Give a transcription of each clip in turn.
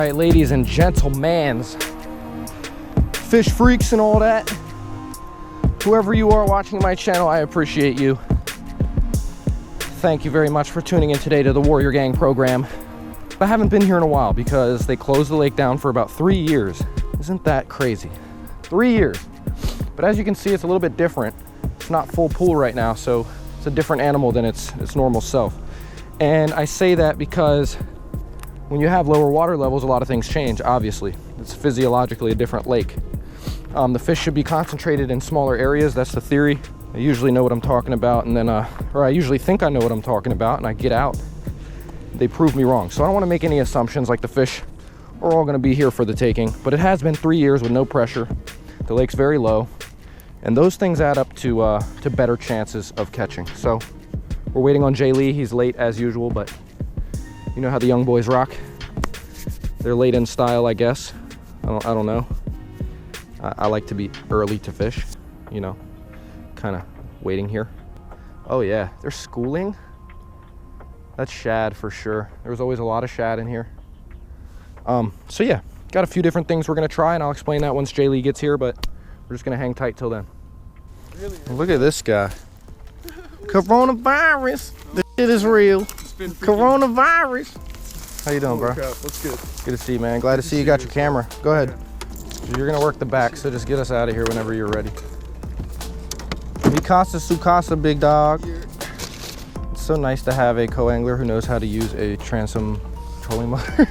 right, ladies and gentlemen, fish freaks and all that, whoever you are watching my channel, I appreciate you. Thank you very much for tuning in today to the Warrior Gang program. I haven't been here in a while because they closed the lake down for about 3 years. Isn't that crazy? 3 years. But as you can see, it's a little bit different. It's not full pool right now, so it's a different animal than its normal self. And I say that because when you have lower water levels, a lot of things change, obviously. It's physiologically a different lake. The fish should be concentrated in smaller areas. That's the theory. I usually know what I'm talking about, and then, or I usually think I know what I'm talking about, and I get out. They prove me wrong. So I don't want to make any assumptions like the fish are all going to be here for the taking. But it has been 3 years with no pressure. The lake's very low, and those things add up to better chances of catching. So we're waiting on Jay Lee. He's late as usual, but you know how the young boys rock. They're late in style, I guess. I don't know. I like to be early to fish, you know, kind of waiting here. Oh yeah, they're schooling. That's shad for sure. There's always a lot of shad in here. So yeah, got a few different things we're gonna try, and I'll explain that once Jay Lee gets here, but we're just gonna hang tight till then. Really? Look at this guy. Coronavirus. This shit is real. Coronavirus. How you doing, bro? What's good? Good to see you, man. Glad to see you got your camera. Go ahead. You're gonna work the back, so just get us out of here whenever you're ready. Mikasa Sukasa, big dog. It's so nice to have a co-angler who knows how to use a transom trolling motor.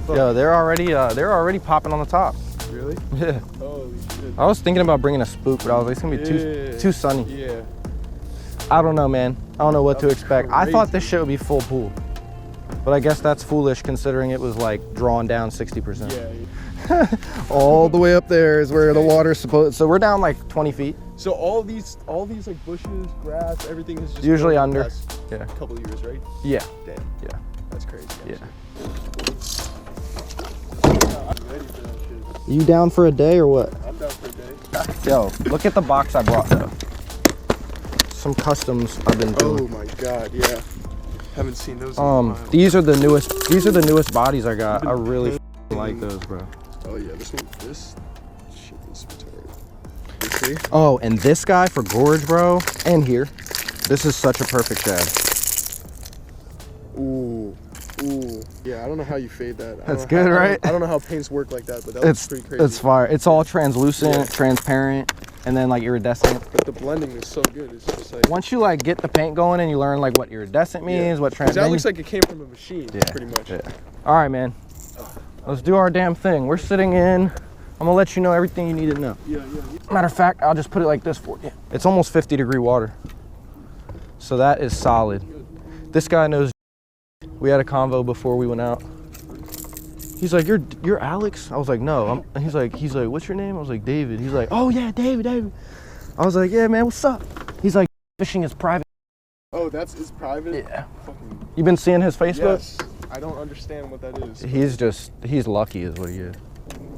Yo, they're already popping on the top. Really? Yeah. Holy shit. I was thinking about bringing a spook, but I was like, it's gonna be too sunny. Yeah. I don't know, man. I don't know what to expect. Crazy. I thought this shit would be full pool, but I guess that's foolish considering it was like drawn down 60%. Yeah. All the way up there is where the water's supposed. So we're down like 20 feet. So all these like bushes, grass, everything is just usually under. Yeah. A couple of years, right? Yeah. Damn. Yeah. That's crazy. Yeah. I'm ready for that shit. You down for a day or what? I'm down for a day. Yo, look at the box I brought though. Some customs I've been doing. Oh my god, yeah. Haven't seen those in a while. These are the newest bodies I got. I really like those, bro. Oh yeah, this shit is retarded. You see? Oh, and this guy for gorge, bro, and here. This is such a perfect shad. Ooh. Ooh. Yeah, I don't know how you fade that. That's good, right? I don't know how paints work like that, but that looks pretty crazy. It's fire. It's all translucent, transparent, and then like iridescent. But the blending is so good. It's just like once you like get the paint going and you learn like what iridescent means, what transparent. That looks like it came from a machine, pretty much. Yeah. All right, man. Let's do our damn thing. We're sitting in. I'm gonna let you know everything you need to know. Yeah. Matter of fact, I'll just put it like this for you. It's almost 50-degree water, so that is solid. This guy knows. We had a convo before we went out. He's like, you're Alex? I was like, no. And he's like, what's your name? I was like, David. He's like, oh yeah, David. I was like, yeah, man, what's up? He's like, fishing is private. Oh, it's private? Yeah. You been seeing his Facebook? Yes. I don't understand what that is. He's lucky is what he is.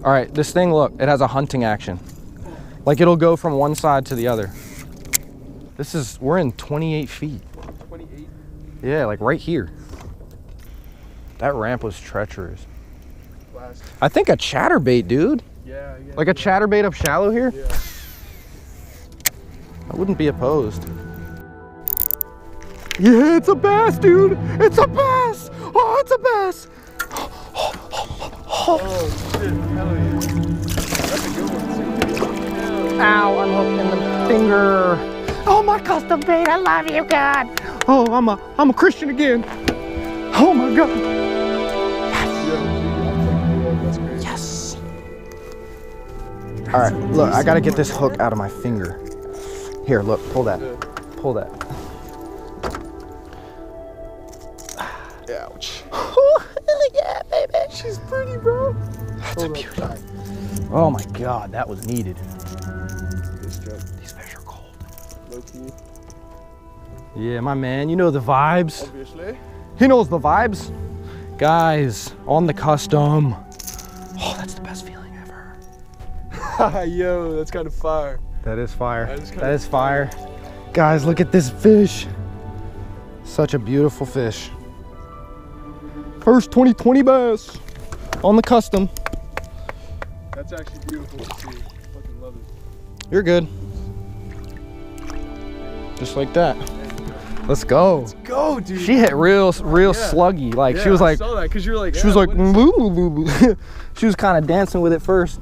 All right, this thing, look, it has a hunting action. Like it'll go from one side to the other. We're in 28 feet. 28? Yeah, like right here. That ramp was treacherous. Blast. I think a chatterbait, dude. Yeah. Like a chatterbait up shallow here? Yeah. I wouldn't be opposed. Yeah, it's a bass, dude. It's a bass. Oh, it's a bass. Oh, shit. Hell yeah. That's a good one, too. Ow, I'm hooking the finger. Oh, my custom bait. I love you, God. Oh, I'm a Christian again. Oh, my God. Yes. All right, look, I got to get this hook out of my finger. Here, look, pull that. Pull that. Ouch. Yeah, baby. She's pretty, bro. That's a beauty. Oh my God, that was needed. These fish are cold. Low key. Yeah, my man, you know the vibes. Obviously. He knows the vibes. Guys, on the custom. Oh, that's the best feeling ever. Yo, that's kind of fire. That is fire. That is fire. Guys, look at this fish. Such a beautiful fish. First 2020 bass on the custom. That's actually beautiful to see. Fucking love it. You're good. Just like that. Let's go. Let's go, dude. She hit real sluggy. Like she was like, I saw that because you're like, she was like, she was kind of dancing with it first.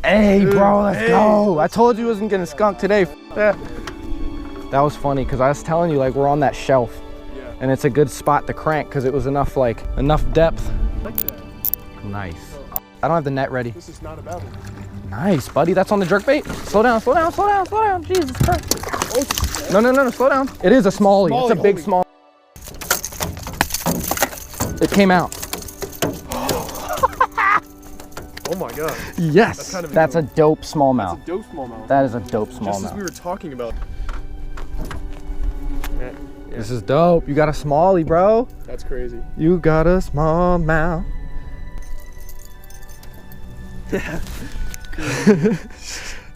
Hey, dude, bro, let's go. I told you I wasn't getting skunked today. That was funny because I was telling you like we're on that shelf, and it's a good spot to crank because it was enough depth. I like that. Nice. I don't have the net ready. This is not about it. Nice, buddy. That's on the jerkbait. Slow down, slow down, slow down, slow down. Jesus Christ. No, slow down. It is a smallie. It's a big small. It came out. Oh my god. Yes. That's a dope smallmouth. That's a dope smallmouth. That is a dope Just smallmouth. as we were talking about. Yeah. This is dope. You got a smallie, bro. That's crazy. You got a smallmouth.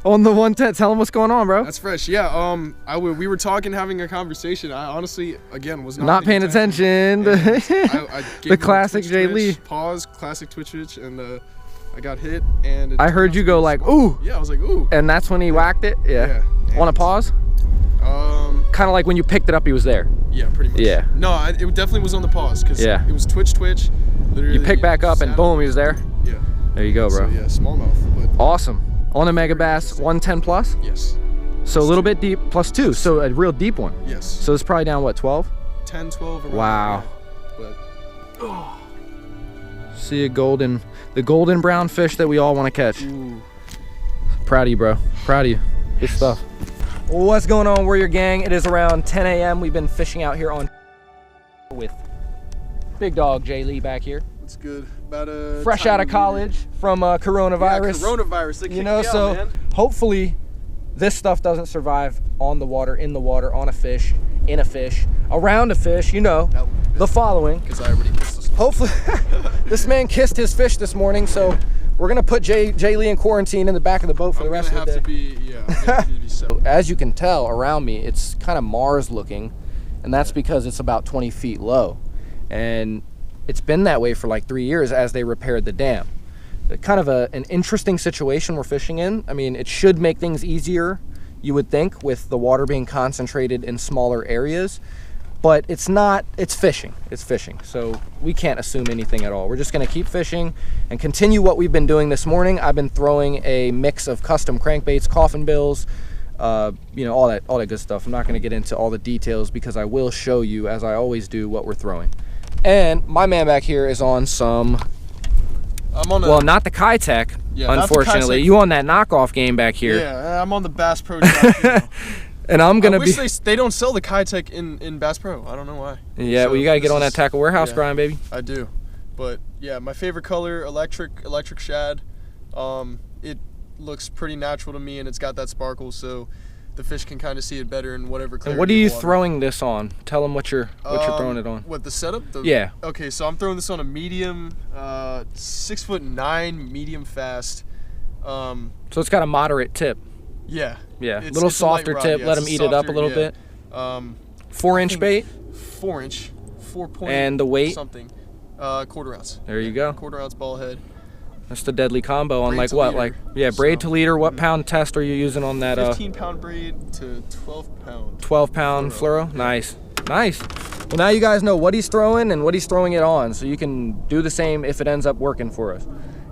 On the 110, tell him what's going on, bro. That's fresh. Yeah. We were talking, having a conversation. I honestly, again, was not paying attention. I gave The classic Jay Lee. Pause, classic twitch, and I got hit. And I heard you go like, ooh. Yeah, I was like, ooh. And that's when he whacked it. Yeah. Want to pause? Kind of like when you picked it up, he was there. Yeah, pretty much. Yeah. No, it definitely was on the pause because it was twitch. Literally, you pick back up and boom, he was there. Yeah. There you go, bro. So, yeah, smallmouth. But awesome. On a mega bass, 110 plus? Yes. So a little bit deep, plus 2. So a real deep one. Yes. So it's probably down, what, 12? 10, 12. Around wow. There, but see the golden brown fish that we all want to catch. ooh. Proud of you, bro. Proud of you. Good stuff. What's going on, Warrior Gang? It is around 10 a.m. We've been fishing out here on with big dog Jay Lee back here. That's good. About fresh out of college from coronavirus. Yeah, coronavirus. They you know, kicked me so out, man. hopefully this stuff doesn't survive on the water, in the water, on a fish, in a fish, around a fish. You know, the following. Because I already kissed this. Hopefully, this man kissed his fish this morning, so we're gonna put Jay Lee in quarantine in the back of the boat for the rest of the day. I'm gonna have to be separate. As you can tell around me, it's kind of Mars looking, and that's because it's about 20 feet low, and it's been that way for like 3 years as they repaired the dam. Kind of an interesting situation we're fishing in. I mean, it should make things easier, you would think, with the water being concentrated in smaller areas, but it's not. It's fishing. So we can't assume anything at all. We're just gonna keep fishing and continue what we've been doing this morning. I've been throwing a mix of custom crankbaits, coffin bills, you know, all that good stuff. I'm not gonna get into all the details because I will show you, as I always do, what we're throwing. And my man back here is on some, well, not the Kitech, unfortunately. You on that knockoff game back here. Yeah, I'm on the Bass Pro track. And I'm gonna be. They don't sell the Kitech in Bass Pro. I don't know why. Yeah, so well, you gotta get on that tackle warehouse grind, baby. I do, but yeah, my favorite color, electric shad. It looks pretty natural to me, and it's got that sparkle, so the fish can kind of see it better in whatever clarity. And what are you throwing this on? Tell them what you're throwing it on. What, the setup? Yeah. Okay, so I'm throwing this on a medium, 6'9", medium fast. So it's got a moderate tip. Yeah. Yeah. Little softer tip. Let them eat it up a little bit. 4-inch bait. 4-inch. 4 point. And the weight. Something. Quarter ounce. There you go. Quarter ounce ball head. That's the deadly combo on braid like what? Leader. Like, yeah, braid to leader. What pound test are you using on that? 15-pound braid to 12-pound. 12-pound fluoro. Nice. Nice. Well, now you guys know what he's throwing and what he's throwing it on, so you can do the same if it ends up working for us.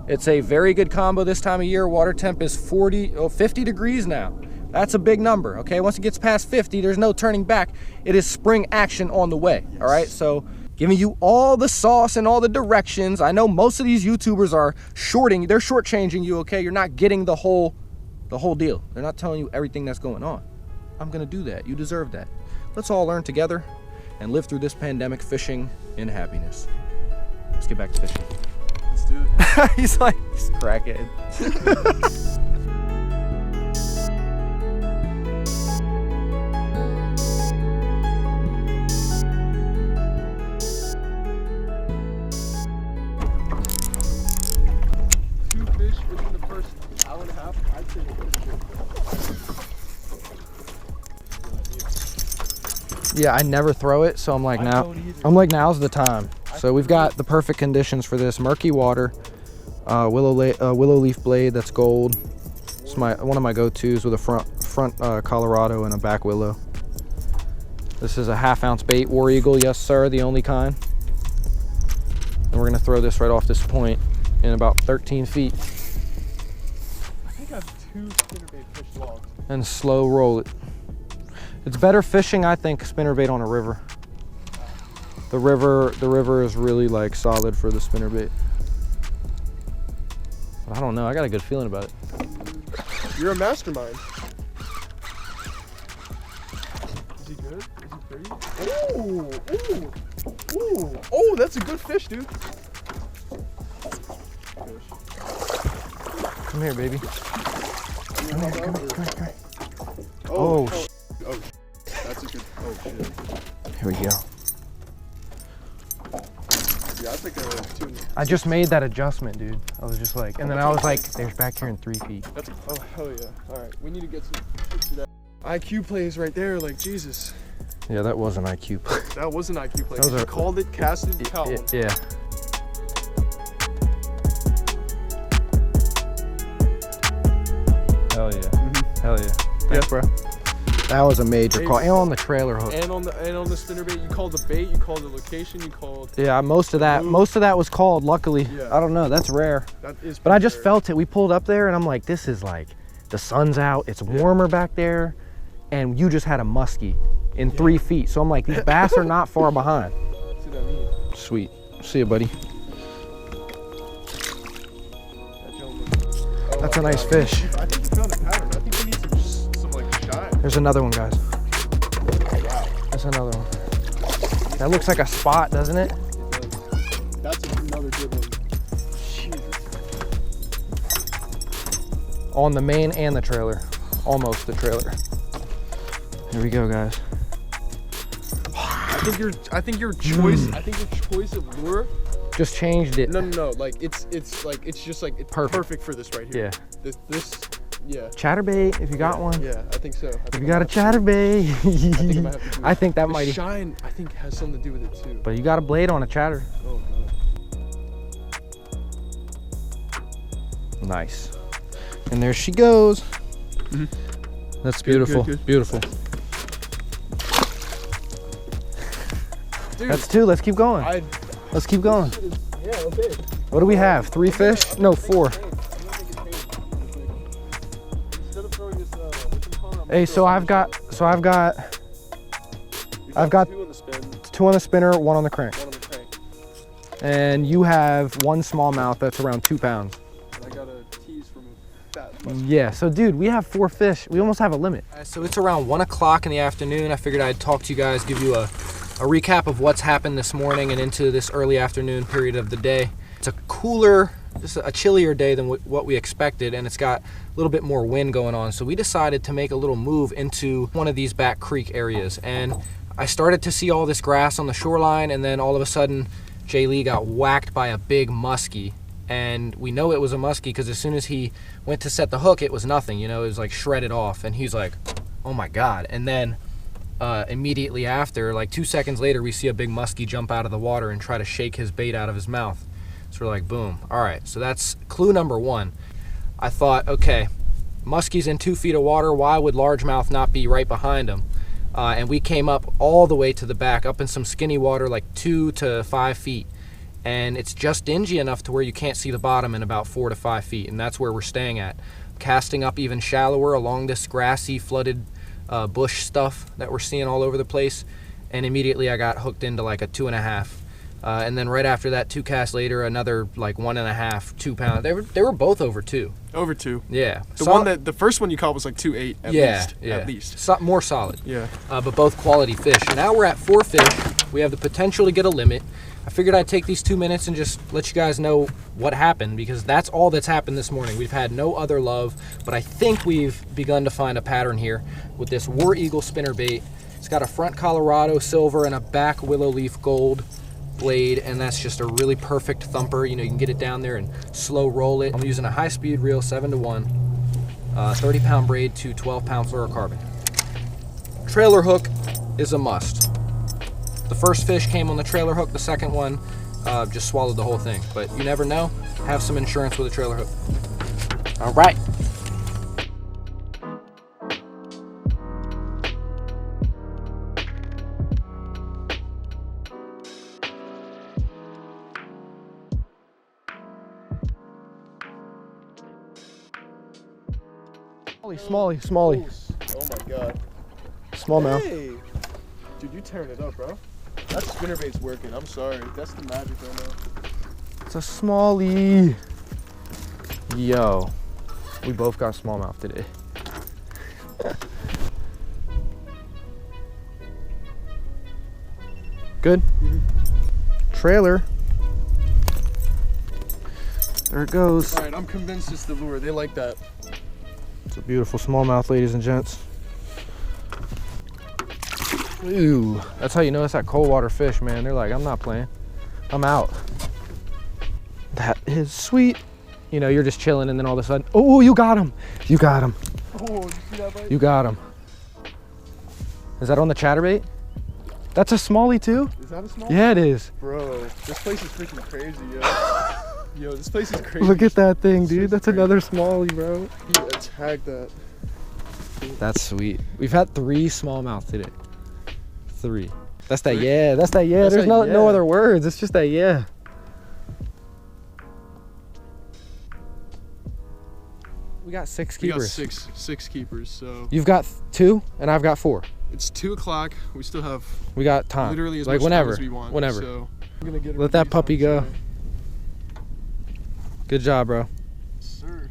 It's a very good combo this time of year. Water temp is 50 degrees now. That's a big number, okay? Once it gets past 50, there's no turning back. It is spring action on the way, all right? So giving you all the sauce and all the directions. I know most of these YouTubers are they're shortchanging you, okay? You're not getting the whole deal. They're not telling you everything that's going on. I'm gonna do that. You deserve that. Let's all learn together and live through this pandemic fishing in happiness. Let's get back to fishing. Let's do it. He's crackhead. Yeah, I never throw it, so I'm like now's the time. So we've got the perfect conditions for this. Murky water, willow leaf blade that's gold. It's one of my go-tos with a front Colorado and a back willow. This is a 1/2 ounce bait, War Eagle, yes sir, the only kind. And we're gonna throw this right off this point in about 13 feet. I think I have 2 spinnerbait fish logs. And slow roll it. It's better fishing, I think, spinnerbait on a river. The river is really like solid for the spinnerbait. But I don't know, I got a good feeling about it. You're a mastermind. Is he good? Is he pretty? Ooh, ooh, ooh. Oh, that's a good fish, dude. Come here, baby. Come here, come here, come here. Oh, that's a good, oh shit. Here we go. Yeah, I think I went 2. I just made that adjustment, dude. I was just like, and then I was like, there's back here in 3 feet. That's, oh, hell yeah. All right, we need to get some that. IQ plays right there, like Jesus. Yeah, that was an IQ play. That was an IQ play. That was You called it, casted, caught one. Yeah. Hell yeah. Hell yeah. Thanks, bro. That was a major call. And on the trailer hook. And on the spinnerbait, you called the bait, you called the location, you called. Yeah, most of that was called, luckily. Yeah. I don't know, that's rare. That is. But I just felt it. We pulled up there and I'm like, this is like, the sun's out, it's warmer back there, and you just had a muskie in 3 feet. So I'm like, these bass are not far behind. See what I mean? Sweet. See you, buddy. That's a nice fish. I think you found a pattern. I think we need some like shine. There's another one, guys. Wow. There's another one. That looks like a spot, doesn't it? That's another good one. On the main and the trailer. Almost the trailer. Here we go, guys. I think your choice of lure Just changed it. No. Like it's perfect for this right here. Yeah. This yeah. Chatterbait, if you got one. Yeah, I think so. If you got a chatterbait. I think that might. Shine, I think, has something to do with it too. But you got a blade on a chatter. Oh god. Nice. And there she goes. That's beautiful. Good. Beautiful. Dude, That's 2. Let's keep going. Let's keep going. Yeah, okay. What do we have? 3 fish? No, 4. Hey, so I've got 2 on the spin. 2 on the spinner, 1 on the crank. And you have 1 smallmouth that's around 2 pounds. And I got a tease from that. Yeah, so dude, we have 4 fish. We almost have a limit. So it's around 1 o'clock in the afternoon. I figured I'd talk to you guys, give you a recap of what's happened this morning and into this early afternoon period of the day. It's a cooler, just a chillier day than what we expected, and it's got a little bit more wind going on. So we decided to make a little move into one of these back creek areas. And I started to see all this grass on the shoreline, and then all of a sudden, Jay Lee got whacked by a big muskie. And we know it was a muskie because as soon as he went to set the hook, it was nothing, you know, it was like shredded off. And he's like, oh my God. And then immediately after, like 2 seconds later, we see a big muskie jump out of the water and try to shake his bait out of his mouth. So we're like, boom. All right, so that's clue number 1. I thought, okay, muskie's in 2 feet of water. Why would largemouth not be right behind him? And we came up all the way to the back, up in some skinny water, like 2 to 5 feet. And it's just dingy enough to where you can't see the bottom in about 4 to 5 feet. And that's where we're staying at. Casting up even shallower along this grassy, flooded bush stuff that we're seeing all over the place. And immediately I got hooked into like a 2.5. And then right after that, 2 casts later, another like 1.5, 2 pound. They were both over 2. Over 2. Yeah. The first one you caught was like 2.8 at least. Yeah. At least. More solid. Yeah. But both quality fish. And now we're at 4 fish. We have the potential to get a limit. I figured I'd take these 2 minutes and just let you guys know what happened, because that's all that's happened this morning. We've had no other love, but I think we've begun to find a pattern here with this War Eagle spinnerbait. It's got a front Colorado silver and a back willow leaf gold blade, and that's just a really perfect thumper. You know, you can get it down there and slow roll it. I'm using a high-speed reel, 7-to-1, 30-pound braid to 12-pound fluorocarbon. Trailer hook is a must. The first fish came on the trailer hook. The second one just swallowed the whole thing. But you never know. Have some insurance with a trailer hook. All right. Smalley. Oh my god. Smallmouth. Hey! Dude, you tearing it up, bro. That spinnerbait's working. I'm sorry. That's the magic right now. It's a smallie. Yo, we both got smallmouth today. Good. Trailer. There it goes. All right, I'm convinced it's the lure. They like that. It's a beautiful smallmouth, ladies and gents. Ooh, that's how you know it's that cold water fish, man. They're like, I'm not playing. I'm out. That is sweet. You know, you're just chilling and then all of a sudden, oh, you got him. You got him. Oh, did you see that bite? You got him. Is that on the chatterbait? That's a smallie too? Is that a small? Yeah, it is. Bro, this place is freaking crazy, yo. Yo, this place is crazy. Look at that thing, dude. That's another smallie, bro. He attacked that. That's sweet. We've had 3 smallmouth today. 3. That's that yeah. That's that yeah. That's There's that no yeah. other words. It's just that yeah. We got 6 We got keepers. six keepers, so. You've got 2 and I've got 4. It's 2 o'clock. We still have We got time. literally as like much whenever. time as we want. Whenever. So I'm gonna get Let that puppy go. Good job, bro. Sir.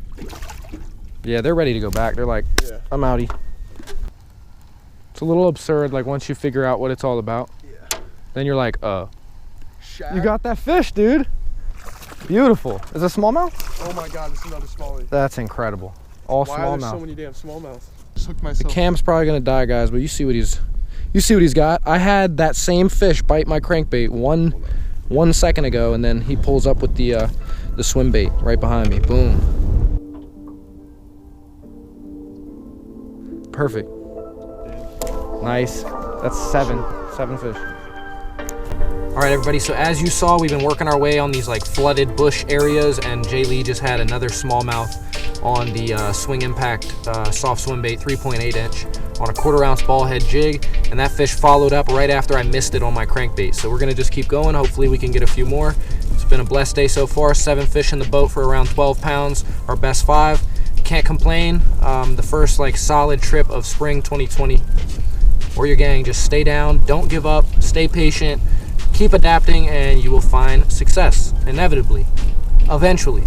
Yeah, they're ready to go back. They're like, Yeah. I'm outie. It's a little absurd, like once you figure out what it's all about, Yeah. then you're like, Shad. you got that fish, dude. Beautiful. Is it a smallmouth? Oh my god, this is another smallie. That's incredible. All Why are there so smallmouth. many damn smallmouth? Just hooked The myself. cam's probably gonna die, guys, but you see what he's got. I had that same fish bite my crankbait one second ago, and then he pulls up with the swim bait right behind me. Boom. Perfect. Nice. That's 7 fish. All right, everybody, so as you saw, we've been working our way on these like flooded bush areas, and Jay Lee just had another smallmouth on the Swing Impact soft swim bait 3.8 inch on a 1/4 ounce ball head jig, and that fish followed up right after I missed it on my crankbait. So we're gonna just keep going. Hopefully we can get a few more. It's been a blessed day so far. 7 fish in the boat for around 12 pounds, our best 5. Can't complain. The first like solid trip of spring 2020. Warrior Gang, just stay down, don't give up, stay patient, keep adapting, and you will find success, inevitably, eventually.